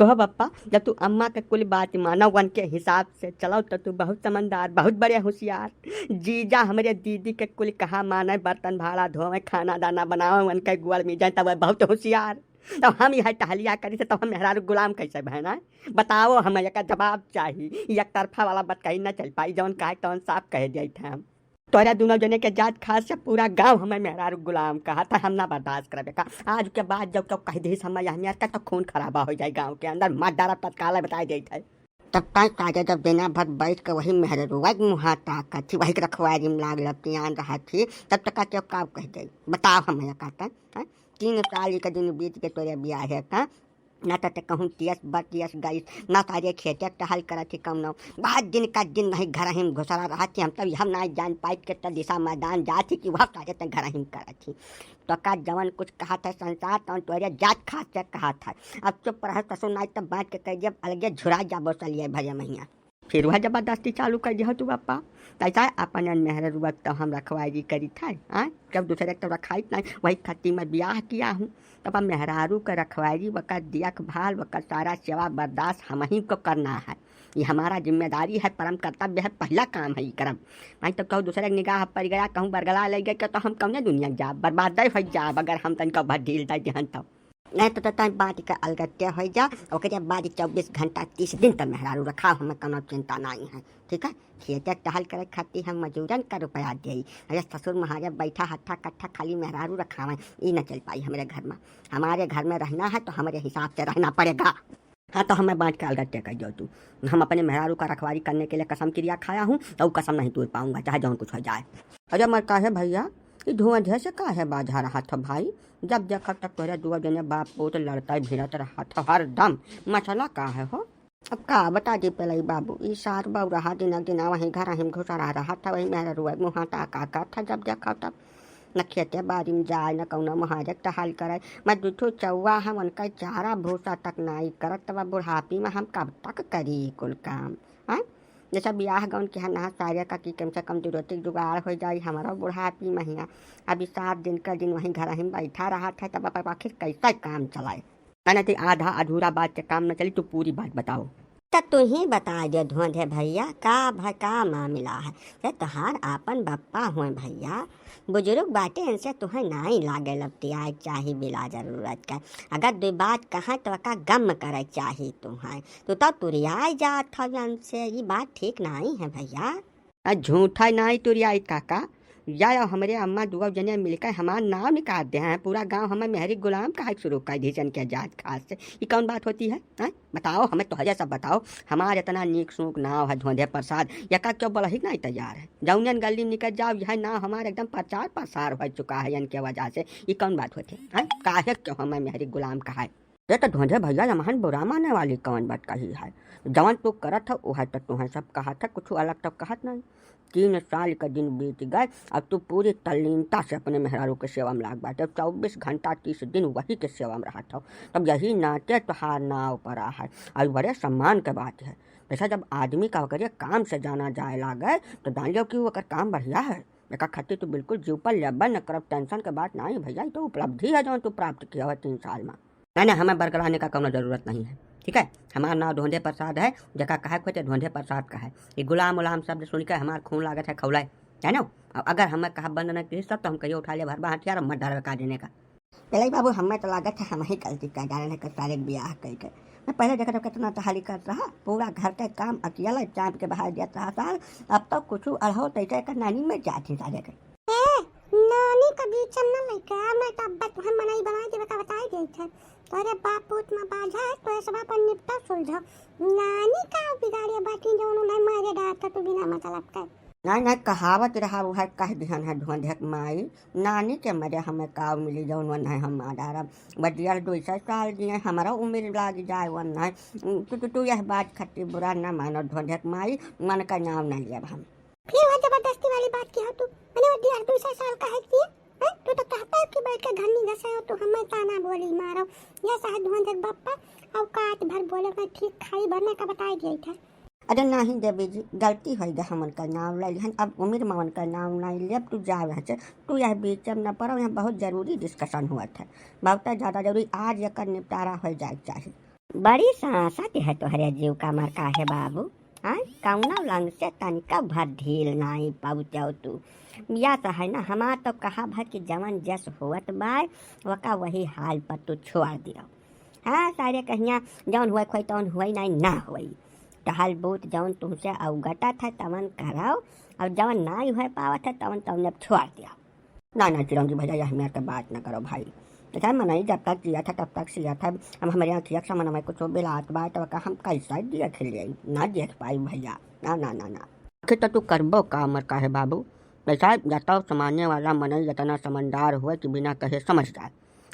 कहो पप्पा, जब तू अम्मा के कुल बात मानव वन के हिसाब से चलो तो तू बहुत समझदार, बहुत बड़े होशियार। जीजा हमारे दीदी के कुल कहा माने, बर्तन भाड़ा धोवे, खाना दाना बनावे, वन के गुआल में जाए तब बहुत होशियार। तो हम यह टहलिया करी से तो हम मेहरारू गुलाम कैसे बहना? बताओ, हमें एक जवाब चाहिए। एक तरफा वाला बात कहीं न चल पाई, जौन कहे तौन साफ कह दिए थे हम। तोरा दोनों जने के जात खास से पूरा गांव हमें मेहरारू गुलाम कहा था, हम ना बर्दाश्त करबे का। आज के बाद जब तो कह दी समय यहाँ का तो खून खराबा हो जाए गांव के अंदर, मार डारा तत्काल बता दे थे। तब तक ताजा जब बिना भर बैठ के वही मेहरुआ मुँह ताकत थी, वही रखवारी में लाग लपटियान रहा थी, तब तक का कब कह गई बताओ हमें कहता है। 3 साल के दिन बीत के तोरे ब्याह है का ना तो कहूँ तियस बतियस गई ना तारे खेते टहल कर थी कम न बाद दिन का दिन नहीं घर हिम घुसरा रहा थी। हम तब हम ना जान पाई के तो दिशा मैदान जाती कि वह तारे तक घर हिम कर थी। तो का जवन कुछ कहा था संसार तो तोरे जात खास से कहा था। अब चुप रह तो सुनाई तब बात के कह जब अलगे झुरा जा बसलिए भैया मैया, फिर वह जबरदस्ती चालू कर दिया तू पप्पा। तैसा अपन मेहरुआ तो हम रखवारी करी था। जब दूसरे तो रखाई नहीं, वही खत्ती में ब्याह किया हूँ। तब अब मेहरारू का रखवारी वक़्त देखभाल वक़्त सारा सेवा बर्दाश्त हम ही को करना है। ये हमारा जिम्मेदारी है, परम कर्तव्य है, पहला काम है करम। नहीं तो कहूँ दूसरे निगाह पर गया, कहूँ बरगला ले गया तो हम कौन दुनिया जा बर्बाद हो जा अगर हम तन का भर ढील दे दिहन तो नहीं तो तन बात का अलगत्य हो जा। ओके बाद 24 घंटा 30 दिन तक मेहरारू रखा, हमें कोनो चिंता नहीं है। ठीक है, खेते टहल करे खाती हम मजूरन का रुपया दे। अरे ससुर महाराज बैठा हट्ठा कट्ठा खाली मेहरारू रखावें, ये न चल पाई हमारे घर में। हमारे घर में रहना है तो हमारे हिसाब से रहना पड़ेगा। हाँ तो हमें बांट के अलगत्य कर दो तू। हम अपने मेहरारू का रखवारी करने के लिए कसम क्रिया खाया हूँ, तो कसम नहीं तोड़ पाऊंगा चाहे जौन कुछ हो जाए। अरे मर का है भैया, ये धुआं से का है बाजा रहा था भाई? जब देखा तक तोरे 2 जने बाप पोत लड़ता भिड़त रहा था हर दम। मसला का है हो? अब का बता दी पहले बाबू, ई सार बाबू रहा दिन वहीं घर हिम घुसा रहा था, वही मेरा रुआ मुँह ताका था। जब देखा तब न खेते बारी में जाए न कौन महाजक टहल करे। मैं दूठो चौवा हम उनका चारा भूसा तक नहीं करत, तब बुढ़ापी में हम कब तक करी कुल काम? जैसा ब्याह गौन के ना सारे का कि कम से कम दुरोतिक जुगाड़ हो जाए हमारा बुढ़ापी महीना। अभी 7 दिन का दिन वहीं घर ही बैठा रहा था, तब आखिर कैसा काम चलाए? नहीं आधा अधूरा बात के काम न चली, तो पूरी बात बताओ। तब तू ही बता दे धोंधे भैया, का मामला है? तोहार आपन बप्पा हुए भैया, बुजुर्ग बाटे, इनसे तुम्हें नहीं लागे लपटिया चाही बिला जरूरत का। अगर 2 बात कहा तो का गम करे चाही तुम्हें, तो तब तुरियाई जात हो से। ये बात ठीक नहीं है भैया। झूठा नहीं तुरियाई काका, या हमारे अम्मा 2 जने मिलकर हमारा नाम निकाल दे हैं। पूरा गांव हमें मेहरी गुलाम का शुरू कर दी जन के जात खास से। ये कौन बात होती है? बताओ हमें तो हजा सब बताओ। हमारे इतना नीक सूख नाव है धोंधे प्रसाद, यका क्यों बोला ही नहीं तैयार है। जौन गली में निकल जाओ, यह नाव हमारे एकदम प्रचार प्रसार हो चुका है इनके वजह से। ये कौन बात होती है? काहे क्यों हमें मेहरी गुलाम कहा है? ये तो धोंधे भैया लमहन बुरा माने वाली कौन बात कही है? जवान तू करत हो वह तो तुम्हें सब कहा था, कुछ अलग तो कहत नहीं। 3 साल का दिन बीत गए, अब तू पूरी तल्लीनता से अपने मेहरारू के सेवा में लाग बाटे। 24 घंटा 30 दिन वही के सेवा में रहा था। तब यही नाते तुहार नाव पड़ा है और बड़े सम्मान के बात है। जैसा जब आदमी का वगैरह काम से जाना जाए लागे तो जानियो कि वकर काम बढ़िया है। एक खत्ती तो बिल्कुल जीव पर लेबल न करब, टेंशन के बात नहीं भैया। तो उपलब्धि है जो तू प्राप्त किया हुआ 3 साल में। नहीं हमें बरकराने का कोनो जरूरत नहीं है। ठीक है, हमारा नाम धोंधे प्रसाद है, जगह कहा खोते धोंधे प्रसाद का है। ये गुलाम उलाम शब्द सुनकर हमारा खून लागत है खौलाए, है ना? अगर हमें कहा बंद न की सब तो हम कहिए उठा ले भरबा हथियार मत डर का देने का। पहले बाबू हमें तो लागत है हम ही गलती कर डालने का सारे ब्याह करके। मैं पहले जगह कितना तहाली कर रहा, पूरा घर का काम अकेला चाँप के बाहर जाता रहा साल। अब तो कुछ अढ़ो तैसे का नानी में जाती सारे के नानी का बीच न लइका मैं तब तुहन मनाई बनाई देवे का बताई गई थे। तोरे बाप पूत में बाजा है तो सब अपन निपटा सुलझो। नानी का बिगाड़िया बाटी जो उन्होंने मारे डाटा तो बिना मतलब का नहीं कहावत रहा वो है कह दिहन है ढोंढे माई। नानी के मरे हमें काव मिली जौन वन है हम आधार बदिया 2 साल दिए हमारा उम्र लाग जाए वन है। तू यह बात खट्टी बुरा न मानो ढोंढे माई, मन का नाम न लिया हम। फिर वह जबरदस्ती वाली बात की हो तू? मैंने वो दिया 2 साल का है किया है? तू तो कहता है कि बैठ के घर नहीं घसा हो तो हमें ताना बोली मारो। यह शायद धोंधे बप्पा और काट भर बोले मैं ठीक खाई भरने का बताई गई था। अरे नहीं देवी जी, गलती हो गया हमन का नाम ले लिहन, अब उम्र में उनका नाम नहीं ले। अब तू जा वहाँ से, तू यह बीच में न पड़ो। यहाँ बहुत जरूरी डिस्कशन हुआ था, बहुत ज़्यादा जरूरी। आज एक निपटारा हो जाए चाहिए। बड़ी सांसत है तोहरे जीव का मरका है बाबू। हाँ, कौना लंग से तनिका भर ढील नाई पाउचौ तू। या तो है ना, हमार तो कहा भर कि जवन जस होवत बाय वका वही हाल पर तू छोड़ दियो। हाँ, सारे कहिया जौन हुए खोई तौन हुई नहीं ना हुई। टहल बूत जौन तुमसे अवगता था तवन कराओ, और जवन ना हुए पावत है तवन तवने छोड़ दिया। ना ना चिरंजी भैया, यह मेरे बात ना करो भाई। ऐसा मनाई जब तक जिया था तब तक सिया था। हम हमारे यहाँ थियक सा मना कुछ बेलात बात तो हम कैसा दिया खेलिए ना देख पाई भैया। ना ना ना ना आखिर तो तू करबो का मर का है बाबू। ऐसा जताओ समाने वाला मनई इतना समझदार हुए कि बिना कहे समझ जाए।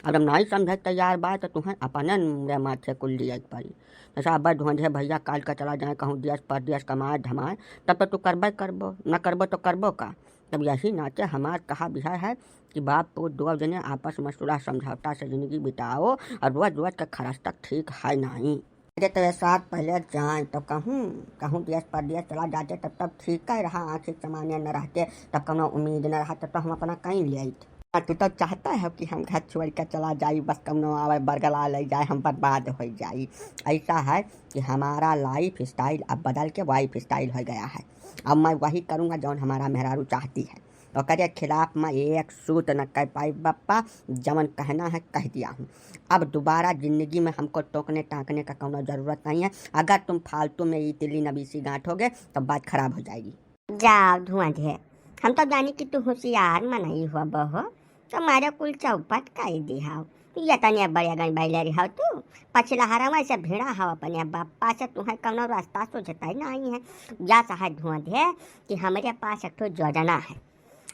और जब नहीं समझे तैयार बात तो तुम्हें अपने मुरे माथे कुल दिया पाई। ऐसा अब ढूंढे भैया काल का चला जाए कहूँ दियस पर दियस कमाए धमाए, तब तो तू करबे करबो, न करबो तो करबो का। तब यही नाते हमार कहा विषय है कि बाप पुत दो जने आपस में सुलह समझौता से जिंदगी बिताओ, और रोज रोज का खर्च तक ठीक है नहीं। अरे तेरे साथ पहले जाए तो कहूँ कहूँ दियस पर दियस चला जाते तब तब ठीक ही रहा, आँखिर सामान्य न रहते तब कौनो उम्मीद न रहा, तब तो हम अपना कहीं ले आई। तू तो चाहता है कि हम घर छोड़ कर चला जाई, बस कौनो आवे बरगला ले जाए, हम बर्बाद हो जाई। ऐसा है कि हमारा लाइफ स्टाइल अब बदल के वाइफ स्टाइल हो गया है। अब मैं वही करूँगा जौन हमारा मेहरारू चाहती है। तो करे खिलाफ मैं एक सूत न कर पाई बप्पा, जवन कहना है कह दिया हूँ। अब दोबारा ज़िंदगी में हमको टोकने टाँकने का कोनो ज़रूरत नहीं है। अगर तुम फालतू में इतली नबीसी गांठोगे तो बात खराब हो जाएगी। जाओ धुआं दे, हम तो जानी कि तू होशियार मनई हुआ बहो, तो मारे कुल चौपट काई दिहाओ। ये तनिया बड़े गई बैले रही तू पछला हरा से भिड़ा हवा अपने बापा से तुम्हें कौनो रास्ता सोचता ही नहीं है। या चाहे धुआं दे कि हमारे पास एक योजना है।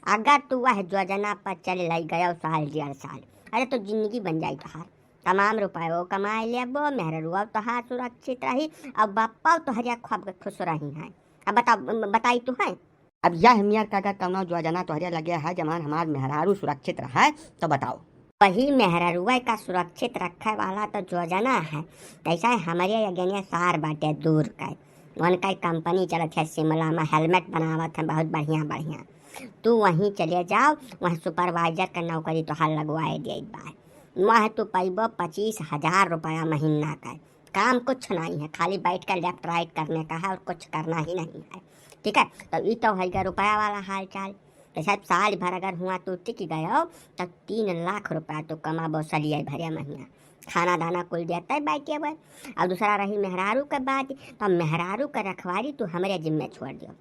अगर तू वह योजना पर चल लाई गया साल 1.5 साल, अरे तो जिंदगी बन जाए तहार। तमाम रुपये वो कमाए लेबो, मेहरुआ तोहार सुरक्षित रही, अब बापा तो हरिया ख्वाब खुश रही है। अब बताई तू है। अब यह मियाँ का अगर कौनो योजना तोहरे लगे है जमान हमार मेहरारू सुरक्षित रहा है तो बताओ। वही मेहरारुआ का सुरक्षित रखे वाला तो योजना है। कैसा है हमारे अगेनिया सार बाटे दूर का उनका कंपनी चलत है शिमला में, हेलमेट बनावत है बहुत बढ़िया बढ़िया। तू वहीं चले जाओ, वहाँ सुपरवाइजर का नौकरी तो हाल लगवाए दे बा। वह तो पैबो 25,000 रुपया महीना का। काम कुछ नहीं है, खाली बैठ कर लेफ्ट राइट करने का है और कुछ करना ही नहीं है। ठीक है, तो ये तो है रुपया वाला हाल चाल। तो शायद साल भर अगर हुआ तो टिक गए तो 3 लाख रुपया तो कमाबो सलिए भरे महीना। खाना दाना कुल देता है बैठे हुए। और दूसरा रही मेहरारू के बात, तो मेहरारू का रखवारी तो हमारे जिम्मे छोड़ दियो।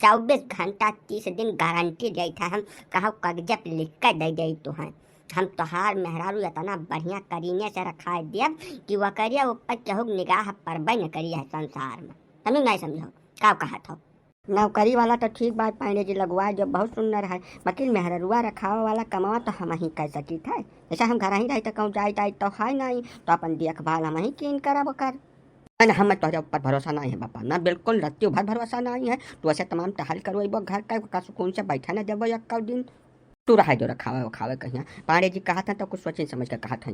24 घंटा 30 दिन गारंटी दी था। हम कहो कागजत लिख कर दे दी तो हैं। हम तोहार मेहरारू इतना बढ़िया करीने से रखा दिया कि वह करिए ऊपर केहू निगाह पर बन करिए है संसार में। तुम नहीं समझो का कहा था। नौकरी वाला तो ठीक बात पांडे जी लगवाए जो बहुत सुंदर है, वकील मेहरुआ रखावा वाला कमावा तो हम ही कर सकी थे। जैसा हम घर ही रही तो कहूँ जाए तो है नहीं, तो अपन देखभाल हम ही कीन करब कर। हमें तोहरे ऊपर भरोसा नहीं है बापा, ना बिल्कुल रत्ती भर भरोसा नहीं है। तो ऐसे तमाम टहल करवेबो घर का सुकून से बैठा न देबो एक दिन। तू रहा जो रखावे खावे कहिया पांडे जी कहा था तो कुछ सोची समझ कर कहा था।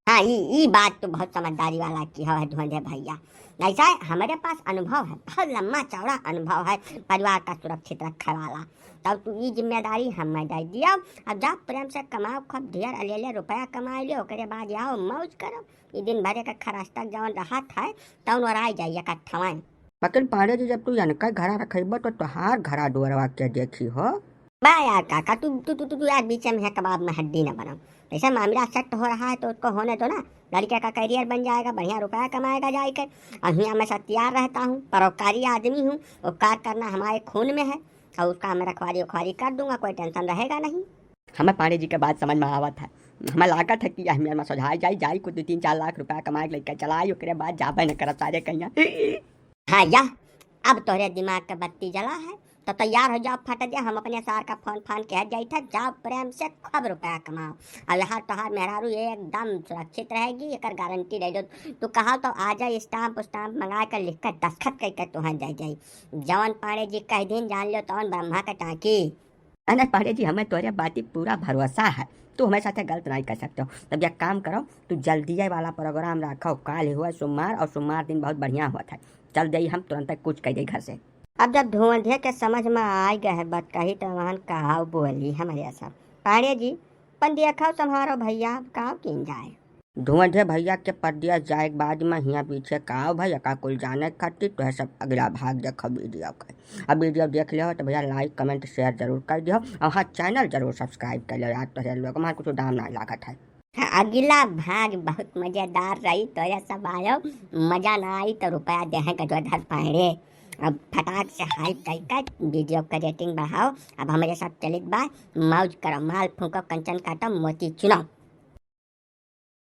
हाँ, ये बात तो बहुत समझदारी वाला की है धुंधे भैया। ऐसा है हमारे पास अनुभव है, बहुत लंबा चौड़ा अनुभव है परिवार का सुरक्षित रखे वाला। तब तू ये जिम्मेदारी हमें दे दिया। अब जा प्रेम से कमाओ, खूब ढेर अलेले रुपया कमा लियो, ओकरे बाद आओ मौज करो। ये दिन भरे का खरास तक जवन रहा था तब और आ जाइए कट्ठवाएं। लेकिन पांडे जी जब तू इनका घरा रखेबो तो तुहार घरा डोरवा के देखी हो। बा यार काका, तू तू तू तू यार बीच में है कबाब में हड्डी न बनाओ। ऐसा मामला सेट हो रहा है तो उसको होने दो ना। लड़के का करियर बन जाएगा, बढ़िया रुपया कमाएगा जाकर। और यहाँ मैं तैयार रहता हूँ, परोपकारी आदमी हूँ, उपकार करना हमारे खून में है। और उसका मैं रखवारी उखवारी कर दूंगा, कोई टेंशन रहेगा नहीं। हमें पांडे जी के बात समझ में आवत है। हमें लागत है कि अहमियत में सुझाई जाई कुछ 2-3-4 लाख रुपया कमाए लेकर चलाई, उसके बाद जाबे न कर सारे कहीं। हाँ या अब तोहरे दिमाग का बत्ती जला है तो तैयार हो जाओ, फट जा। हम अपने सार का फोन फान कह जाई था, जाओ प्रेम से खूब रुपया कमाओ। और यहाँ तोहार मेहरारू एकदम सुरक्षित रहेगी, एक गारंटी दे दो। तो कहा तो आ जाए, स्टाम्प मंगा कर लिख कर दस्खत कर तुहं जाई। जवन पांडे जी कह दिन जान लो तवन ब्रह्मा का टाँकी। अरे पांडे जी हमें तोरे बाती पूरा भरोसा है, तू हमारे साथ गलत नहीं कर सकते हो। तब एक काम करो, तू जल्दी वाला प्रोग्राम रखो, काल हुआ सोमवार, और सोमवार दिन बहुत बढ़िया हुआ था। चल जाइए, हम तुरंत कुछ कह जाए घर से। अब जब धुंधे के समझ में आ गए है बात कही तो वहाँ कहा बोली हमारे सब पांडे जी पन देखो तुम्हारो भैया कहाँ किन जाए। धुआं धे भैया के पर दिया जाए बाद में हिया पीछे का भैया का कुल जाने खातिर तो है सब अगला भाग देखो वीडियो का। अब वीडियो देख लियो तो भैया लाइक कमेंट शेयर जरूर कर दियो और हाँ चैनल जरूर सब्सक्राइब कर लियो यार। तो लोग हमारे कुछ दाम ना लागत है। अगला भाग बहुत मजेदार रही तो ये सब आयो, मजा ना आई तो रुपया देहे का जो धर पाए। अब फटाक से हाइप कर वीडियो का रेटिंग बढ़ाओ। अब हमारे साथ चलित बा मौज करो, माल फूको, कंचन काटो, मोती चुनो।